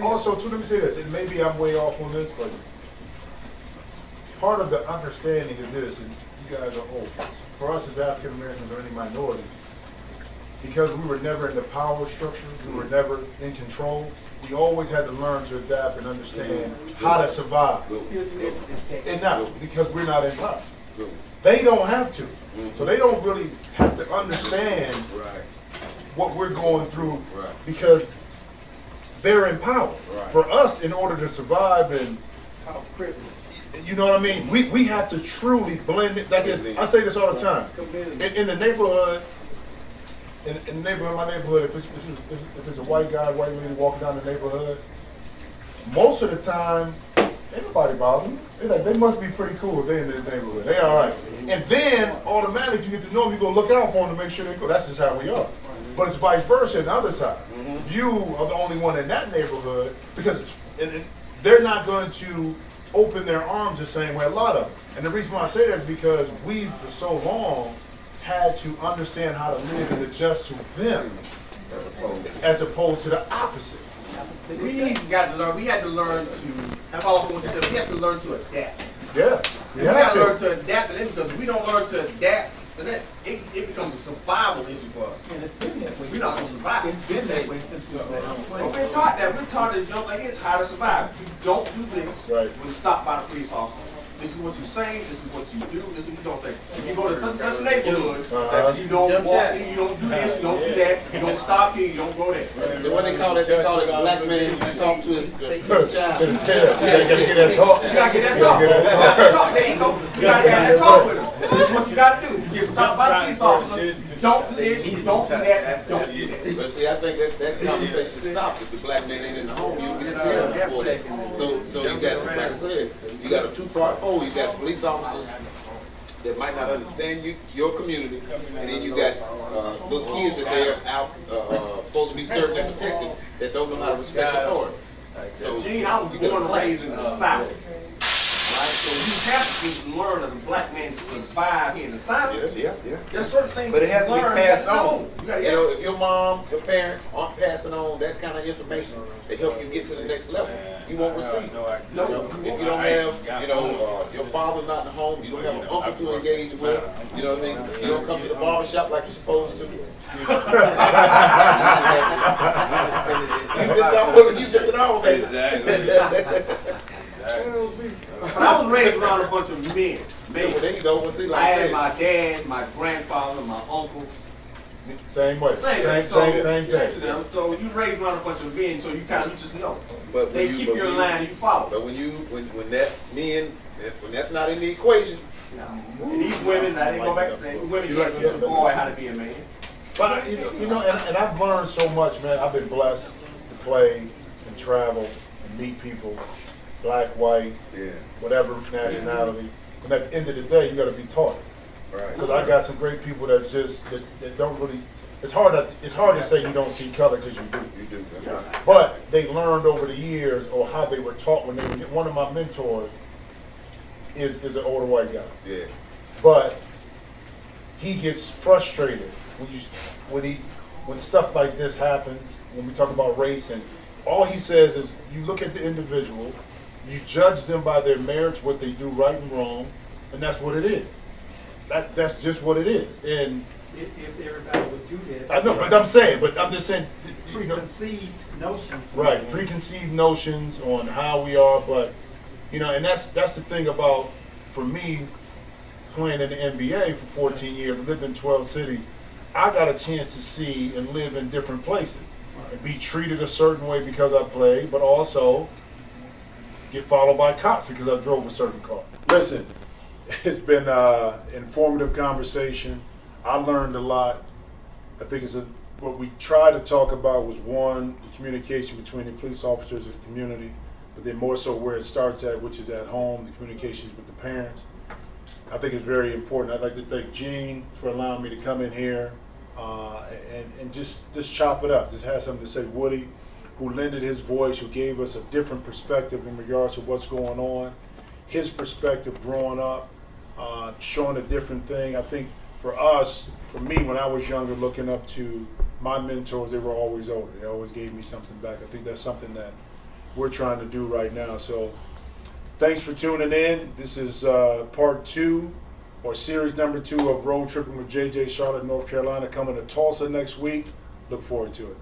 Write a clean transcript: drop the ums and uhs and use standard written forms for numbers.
also, too, let me say this, and maybe I'm way off on this, but part of the understanding is this, and you guys are old. For us as African Americans or any minority, because we were never in the power structure, we were never in control, we always had to learn to adapt and understand how to survive. And now, because we're not in power. They don't have to. So they don't really have to understand what we're going through because they're in power. For us, in order to survive and you know what I mean? We have to truly blend it. Like I say this all the time. In the neighborhood, in the neighborhood, my neighborhood, if it's a white guy, white lady walking down the neighborhood, most of the time, ain't nobody bother them. They're like, they must be pretty cool if they're in this neighborhood. They all right. And then automatically you get to know them, you go look out for them to make sure they go. That's just how we are. But it's vice versa on the other side. You are the only one in that neighborhood because they're not going to open their arms the same way, a lot of them. And the reason why I say that is because we, for so long, had to understand how to live and adjust to them as opposed to the opposite. We got to learn. We had to learn to. We have to learn to adapt. Yeah, we got to learn to adapt to this because if we don't learn to adapt, then it becomes a survival issue for us. And it's been that way. We're not gonna survive. It's been that way since we were enslaved. We're taught that. We're taught that like it's how to survive. If you don't do this, when stopped by the police officer. This is what you say, this is what you do, this is what you don't say. If you go to such a neighborhood, you don't walk in, you don't do this, you don't do that, you don't stop here, you don't go there. What they call it black man talk to his child. You gotta get that talk. You gotta get that talk. There you go. You gotta have that talk with them. This is what you gotta do. You get stopped by the police officer, don't do this, you don't do that, don't do that. But see, I think that conversation stopped. If the black man ain't in the home, you get jail for that. So you got, like I said, you got a two-part fold. You got police officers that might not understand your community, and then you got little kids that they're out supposed to be serving and protecting that don't know how to respect authority. So Gene, I was born and raised in the South. So you have to learn as a black man to survive here in the South. Yeah. There's certain things but it has to be passed on. You know, if your mom, your parents aren't passing on that kind of information to help you get to the next level, you won't receive. No. If you don't have, your father not in the home, you don't have an uncle to engage with, you know what I mean? You don't come to the barber shop like you're supposed to. You miss it all, baby. I was raised around a bunch of men. Well, there you go. See, like I had my dad, my grandfather, my uncle. Same way. Same thing. So you raised around a bunch of men, so you just know. But they keep your line and you follow. But when that's not in the equation. And these women, I didn't go back to say, women you have to teach a boy how to be a man. But and I've learned so much, man. I've been blessed to play and travel and meet people, black, white, whatever nationality. And at the end of the day, you got to be taught. Because I got some great people that don't really. It's hard to say you don't see color because you do. You do. That's right. But they learned over the years or how they were taught when they were. One of my mentors is an older white guy. Yeah. But he gets frustrated when stuff like this happens. When we talk about race, and all he says is, you look at the individual, you judge them by their merits, what they do right and wrong, and that's what it is. That's just what it is. And if everybody would do that. I know, but I'm just saying. Preconceived notions. Right, preconceived notions on how we are, but and that's the thing about, for me, playing in the NBA for 14 years, lived in 12 cities. I got a chance to see and live in different places and be treated a certain way because I played, but also get followed by cops because I drove a certain car. Listen, it's been an informative conversation. I learned a lot. I think what we tried to talk about was, one, the communication between the police officers and the community, but then more so where it starts at, which is at home, the communications with the parents. I think it's very important. I'd like to thank Gene for allowing me to come in here and just chop it up. Just have something to say. Woody, who lended his voice, who gave us a different perspective in regards to what's going on. His perspective growing up, showing a different thing. I think for me, when I was younger, looking up to my mentors, they were always older. They always gave me something back. I think that's something that we're trying to do right now. So thanks for tuning in. This is part 2 or series number 2 of Road Tripping with JJ, Charlotte, North Carolina, coming to Tulsa next week. Look forward to it.